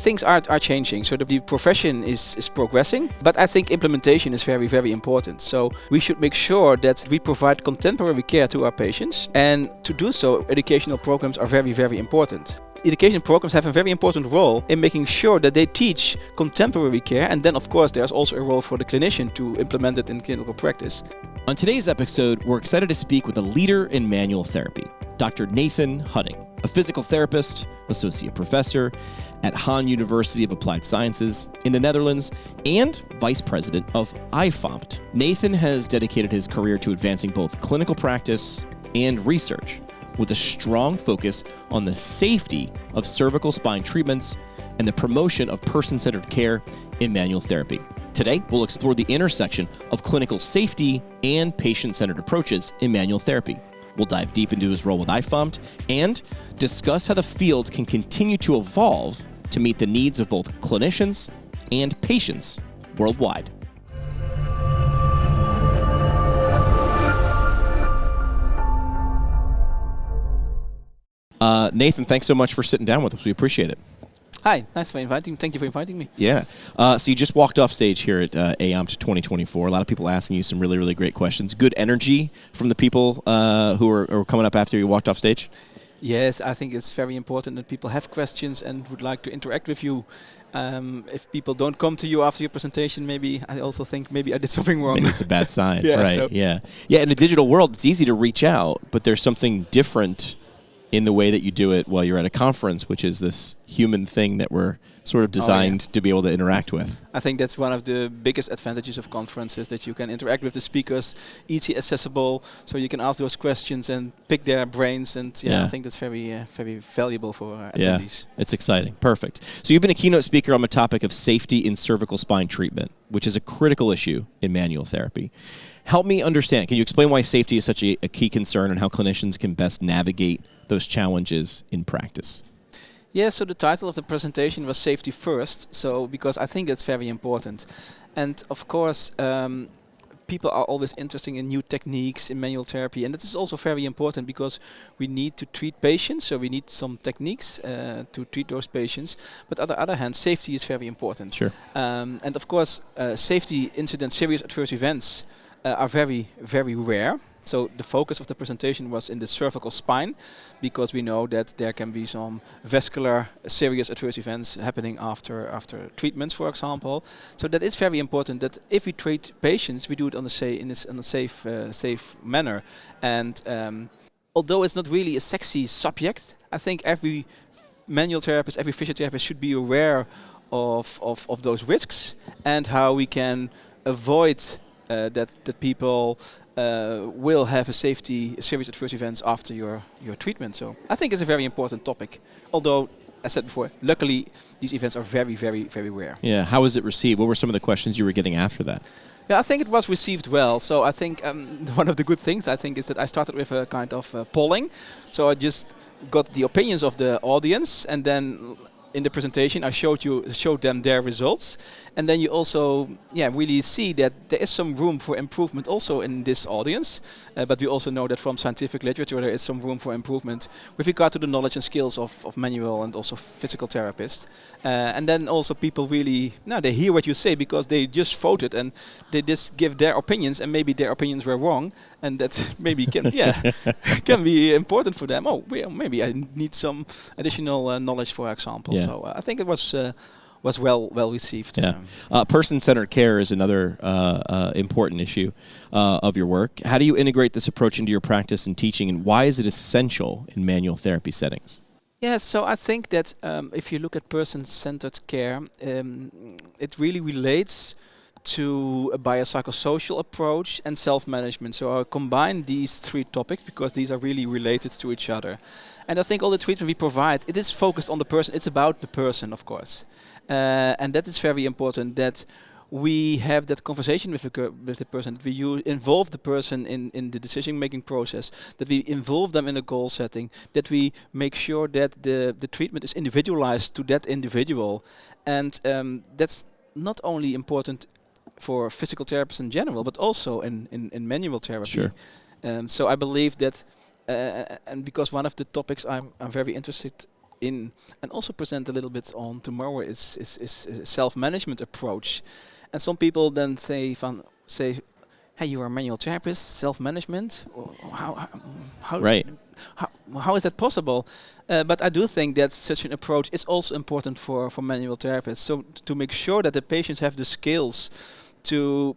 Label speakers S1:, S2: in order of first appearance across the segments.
S1: things are changing, so the profession is progressing, but I think implementation is very, very important. So we should make sure that we provide contemporary care to our patients, and to do so, educational programs are very, very important. Education programs have a very important role in making sure that they teach contemporary care, and then of course there's also a role for the clinician to implement it in clinical practice.
S2: On today's episode, we're excited to speak with a leader in manual therapy, Dr. Nathan Hudding, a physical therapist, associate professor at Hahn University of Applied Sciences in the Netherlands, and vice president of IFOMPT. Nathan has dedicated his career to advancing both clinical practice and research, with a strong focus on the safety of cervical spine treatments and the promotion of person-centered care in manual therapy. Today, we'll explore the intersection of clinical safety and patient-centered approaches in manual therapy. We'll dive deep into his role with IFOMPT and discuss how the field can continue to evolve to meet the needs of both clinicians and patients worldwide. Nathan, thanks so much for sitting down with us. We appreciate it.
S1: Hi, nice for inviting. Thank you for inviting me.
S2: Yeah. So you just walked off stage here at IFOMPT 2024. A lot of people asking you some really, really great questions. Good energy from the people who are coming up after you walked off stage?
S1: Yes, I think it's very important that people have questions and would like to interact with you. If people don't come to you after your presentation, maybe I also think maybe I did something wrong.
S2: Maybe it's a bad sign.
S1: Yeah,
S2: right.
S1: So.
S2: Yeah. In a digital world, it's easy to reach out, but there's something different in the way that you do it while you're at a conference, which is this human thing that we're sort of designed to be able to interact with.
S1: I think that's one of the biggest advantages of conferences, that you can interact with the speakers, easy accessible, so you can ask those questions and pick their brains, and I think that's very very valuable for attendees.
S2: Yeah, it's exciting. Perfect. So you've been a keynote speaker on the topic of safety in cervical spine treatment, which is a critical issue in manual therapy. Help me understand. Can you explain why safety is such a key concern and how clinicians can best navigate those challenges in practice?
S1: Yeah, so the title of the presentation was Safety First, so because I think that's very important. And of course, people are always interested in new techniques in manual therapy, and that is also very important because we need to treat patients, so we need some techniques to treat those patients. But on the other hand, safety is very important.
S2: Sure.
S1: And of course, safety incidents, serious adverse events, are very, very rare. So the focus of the presentation was in the cervical spine, because we know that there can be some vascular serious adverse events happening after treatments, for example. So that is very important that if we treat patients, we do it on a safe manner. And although it's not really a sexy subject, I think every manual therapist, every physiotherapist should be aware of those risks and how we can avoid that people will have a serious adverse events after your treatment. So I think it's a very important topic. Although, as I said before, luckily these events are very, very, very rare.
S2: Yeah. How was it received? What were some of the questions you were getting after that?
S1: Yeah, I think it was received well. So I think one of the good things I think is that I started with a kind of polling. So I just got the opinions of the audience, and then in the presentation I showed them their results, and then you also really see that there is some room for improvement also in this audience, but we also know that from scientific literature there is some room for improvement with regard to the knowledge and skills of manual and also physical therapists, and then also people really they hear what you say because they just voted and they just give their opinions, and maybe their opinions were wrong, and that maybe can can be important for them. Oh, maybe I need some additional knowledge, for example.
S2: Yeah.
S1: So I think it was well received.
S2: Yeah. Person-centered care is another important issue of your work. How do you integrate this approach into your practice and teaching, and why is it essential in manual therapy settings?
S1: Yeah, so I think that if you look at person-centered care, it really relates to a biopsychosocial approach and self-management. So I'll combine these three topics because these are really related to each other. And I think all the treatment we provide, it is focused on the person. It's about the person, of course. And that is very important, that we have that conversation with the person, that we involve the person in the decision-making process, that we involve them in a goal setting, that we make sure that the treatment is individualized to that individual. And that's not only important for physical therapists in general, but also in manual therapy.
S2: Sure.
S1: So I believe that, and because one of the topics I'm very interested in and also present a little bit on tomorrow is a self-management approach. And some people then say, hey, you are a manual therapist, self-management. How
S2: Right.
S1: how is that possible? But I do think that such an approach is also important for manual therapists. So to make sure that the patients have the skills to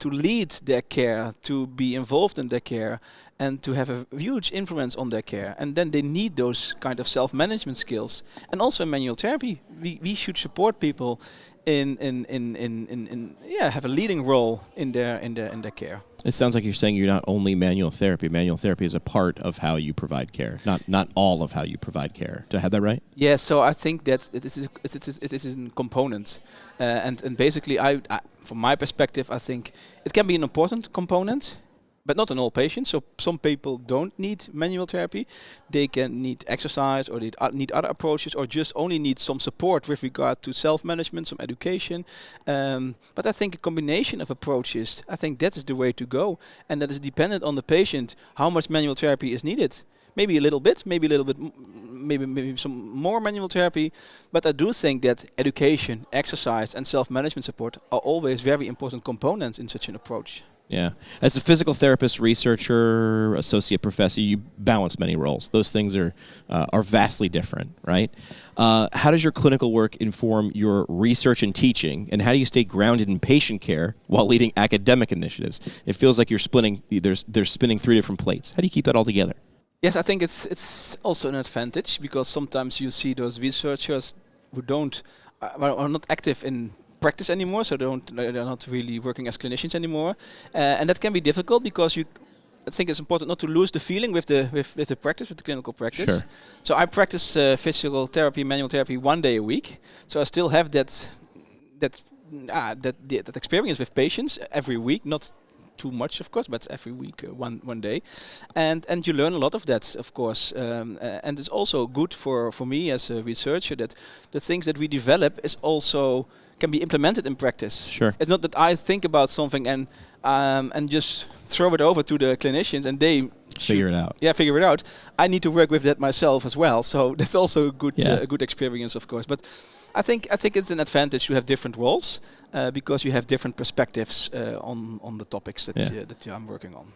S1: lead their care, to be involved in their care, and to have a huge influence on their care. And then they need those kind of self-management skills. And also in manual therapy, we should support people in have a leading role in their care.
S2: It sounds like you're saying you're not only manual therapy. Manual therapy is a part of how you provide care, not all of how you provide care. Do I have that right?
S1: Yeah, so I think that it is a component, and basically, from my perspective, I think it can be an important component, but not in all patients. So some people don't need manual therapy; they can need exercise, or they need other approaches, or just only need some support with regard to self-management, some education. But I think a combination of approaches, I think that is the way to go, and that is dependent on the patient how much manual therapy is needed. Maybe a little bit, maybe some more manual therapy, but I do think that education, exercise, and self-management support are always very important components in such an approach.
S2: Yeah. As a physical therapist, researcher, associate professor, you balance many roles. Those things are vastly different, right? How does your clinical work inform your research and teaching, and how do you stay grounded in patient care while leading academic initiatives? It feels like they're spinning three different plates. How do you keep that all together?
S1: Yes, I think it's also an advantage, because sometimes you see those researchers who are not active in practice anymore, so they're not really working as clinicians anymore, and that can be difficult because I think it's important not to lose the feeling with the practice, with the clinical practice.
S2: Sure.
S1: So I practice physical therapy, manual therapy 1 day a week. So I still have that experience with patients every week, not too much, of course, but every week, one day, and you learn a lot of that, of course, and it's also good for me as a researcher that the things that we develop is also can be implemented in practice.
S2: Sure.
S1: It's not that I think about something and just throw it over to the clinicians and they
S2: Figure it out.
S1: Yeah, figure it out. I need to work with that myself as well, so that's also a good experience, of course. But I think it's an advantage to have different roles because you have different perspectives on the topics that I'm working on.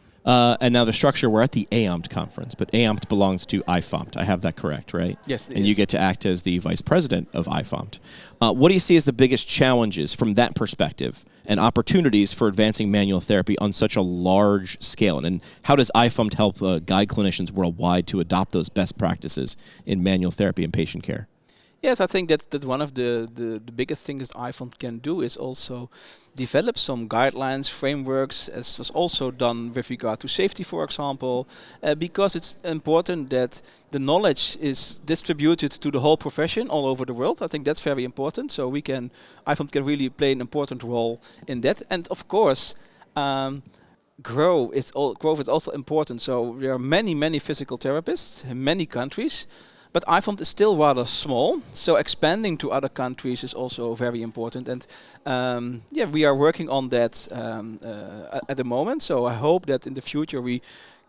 S2: And now the structure, we're at the IFOMPT conference, but IFOMPT belongs to IFOMPT. I have that correct, right?
S1: Yes.
S2: And you get to act as the vice president of IFOMPT. What do you see as the biggest challenges from that perspective and opportunities for advancing manual therapy on such a large scale? And how does IFOMPT help guide clinicians worldwide to adopt those best practices in manual therapy and patient care?
S1: Yes, I think that one of the biggest things IFOMPT can do is also develop some guidelines, frameworks, as was also done with regard to safety, for example, because it's important that the knowledge is distributed to the whole profession all over the world. I think that's very important. So IFOMPT can really play an important role in that. And of course, growth is also important. So there are many physical therapists in many countries. But IFOMPT is still rather small, so expanding to other countries is also very important. And we are working on that at the moment. So I hope that in the future we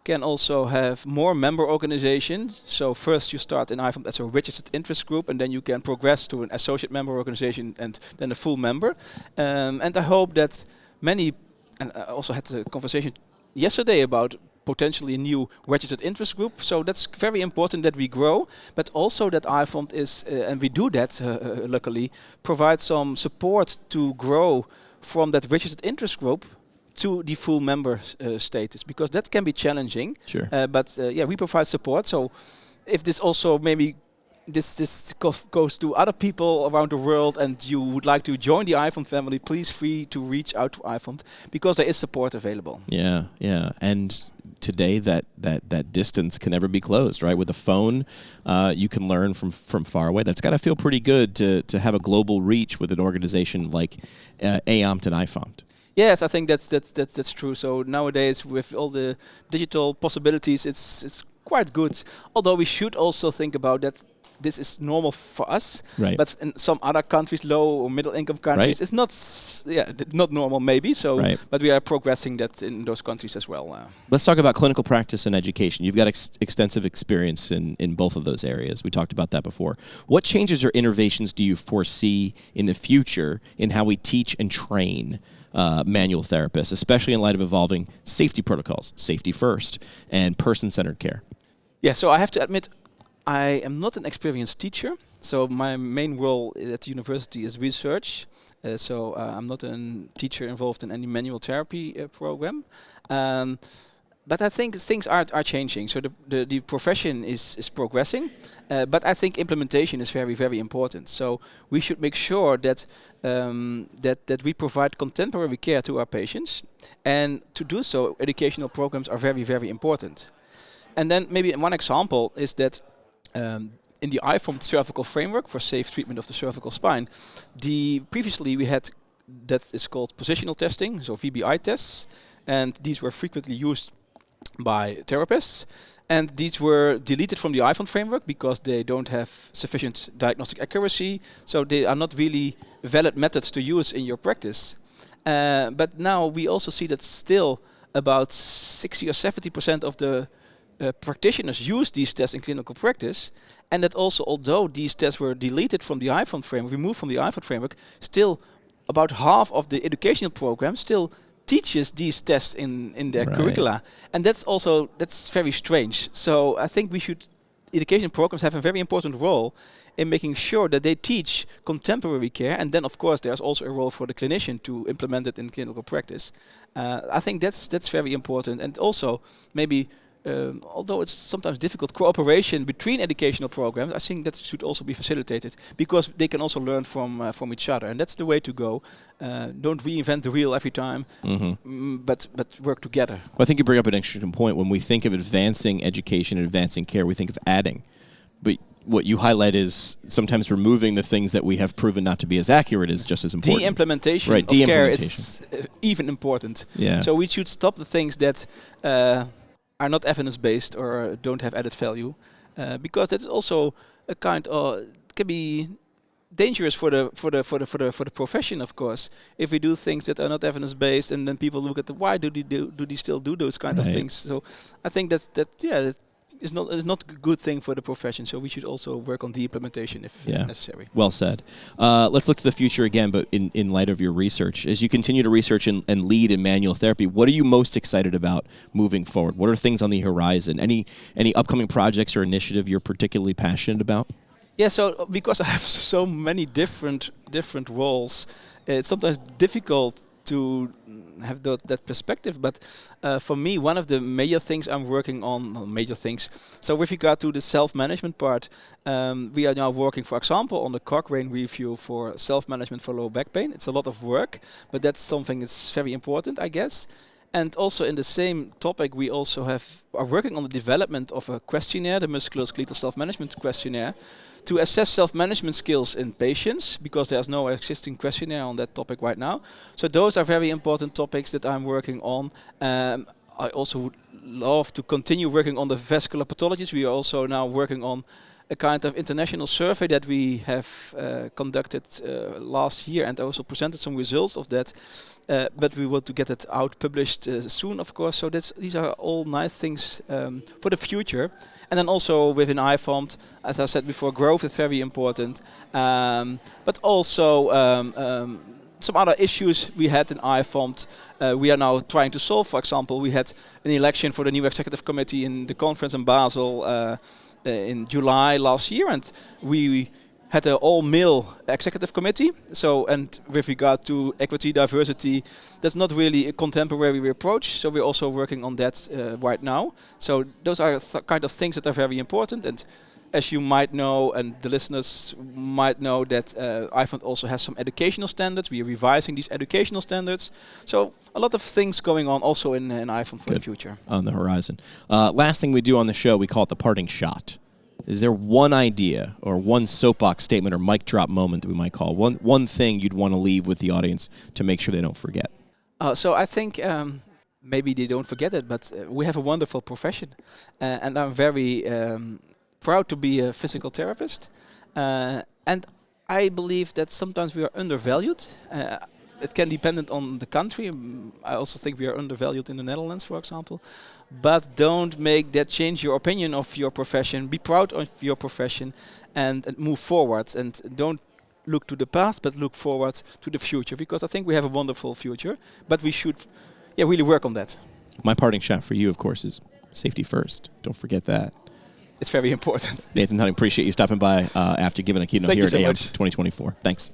S1: can also have more member organizations. So first you start in IFOMPT as a registered interest group, and then you can progress to an associate member organization and then a full member. And I hope that many, and I also had a conversation yesterday about potentially a new registered interest group. So that's very important that we grow, but also that IFOMPT is, and we do that luckily, provide some support to grow from that registered interest group to the full member status, because that can be challenging.
S2: Sure.
S1: But we provide support. So if this also maybe this goes to other people around the world and you would like to join the IFOMPT family, please free to reach out to IFOMPT, because there is support available.
S2: Yeah. And today that distance can never be closed, right? With a phone, you can learn from far away. That's got to feel pretty good to have a global reach with an organization like IFOMPT and IFOMPT.
S1: Yes, I think that's true. So nowadays, with all the digital possibilities, it's quite good. Although we should also think about that this is normal for us.
S2: Right.
S1: But in some other countries, low or middle income countries,
S2: Right.
S1: it's not not normal maybe. So,
S2: Right.
S1: but we are progressing that in those countries as well.
S2: Let's talk about clinical practice and education. You've got extensive experience in both of those areas. We talked about that before. What changes or innovations do you foresee in the future in how we teach and train manual therapists, especially in light of evolving safety protocols, safety first, and person-centered care?
S1: Yeah, so I have to admit, I am not an experienced teacher. So my main role at the university is research. So I'm not a teacher involved in any manual therapy program. But I think things are changing. So the profession is progressing. But I think implementation is very, very important. So we should make sure that that we provide contemporary care to our patients. And to do so, educational programs are very, very important. And then maybe one example is that in the IFOMPT cervical framework for safe treatment of the cervical spine, previously we had that is called positional testing, so VBI tests, and these were frequently used by therapists. And these were deleted from the IFOMPT framework because they don't have sufficient diagnostic accuracy, so they are not really valid methods to use in your practice. But now we also see that still about 60 or 70% of the practitioners use these tests in clinical practice, and that also, although these tests were deleted from the IFOMPT framework, removed from the IFOMPT framework, still about half of the educational program still teaches these tests in their curricula, and that's very strange. So I think education programs have a very important role in making sure that they teach contemporary care, and then of course there's also a role for the clinician to implement it in clinical practice. I think that's very important, and also maybe. Although it's sometimes difficult, cooperation between educational programs, I think that should also be facilitated because they can also learn from each other, and that's the way to go. Don't reinvent the wheel every time, but work together.
S2: Well, I think you bring up an interesting point. When we think of advancing education and advancing care, we think of adding, but what you highlight is sometimes removing the things that we have proven not to be as accurate is just as important.
S1: De-implementation of care is even important. Yeah. So we should stop the things that are not evidence-based or don't have added value, because that's also a kind of can be dangerous for the profession, of course. If we do things that are not evidence-based, and then people look at why do they still do those kind of things? So I think that is not a good thing for the profession. So we should also work on the implementation if necessary.
S2: Well said. Let's look to the future again, but in light of your research, as you continue to research and lead in manual therapy, what are you most excited about moving forward? What are things on the horizon? Any upcoming projects or initiative you're particularly passionate about?
S1: Yeah, so because I have so many different roles, it's sometimes difficult to have that perspective, but for me, one of the major things I'm working on, so with regard to the self-management part, we are now working, for example, on the Cochrane review for self-management for lower back pain. It's a lot of work, but that's something that's very important, I guess. And also in the same topic, we also are working on the development of a questionnaire, the musculoskeletal self-management questionnaire, to assess self-management skills in patients, because there's no existing questionnaire on that topic right now. So those are very important topics that I'm working on. I also would love to continue working on the vascular pathologies. We are also now working on a kind of international survey that we have conducted last year, and also presented some results of that. But we want to get it out published soon, of course. So these are all nice things for the future. And then also within IFOMPT, as I said before, growth is very important. But also some other issues we had in IFOMPT, we are now trying to solve. For example, we had an election for the new executive committee in the conference in Basel in July last year, and we had an all-male executive committee. So, and with regard to equity, diversity, that's not really a contemporary approach. So we're also working on that right now. So those are kind of things that are very important. And as you might know, and the listeners might know, that IFOMPT also has some educational standards. We are revising these educational standards. So a lot of things going on also in IFOMPT for the future.
S2: On the horizon. Last thing we do on the show, we call it the parting shot. Is there one idea or one soapbox statement or mic drop moment that we might call, one thing you'd want to leave with the audience to make sure they don't forget?
S1: So I think maybe they don't forget it, but we have a wonderful profession. And I'm very proud to be a physical therapist, and I believe that sometimes we are undervalued. It can depend on the country. I also think we are undervalued in the Netherlands, for example. But don't make that change your opinion of your profession. Be proud of your profession and move forward. And don't look to the past, but look forward to the future. Because I think we have a wonderful future, but we should really work on that.
S2: My parting shot for you, of course, is safety first. Don't forget that.
S1: It's very important.
S2: Nathan Hutting, appreciate you stopping by after giving a keynote
S1: Thank
S2: here
S1: you
S2: at
S1: so
S2: AMP
S1: much.
S2: 2024. Thanks.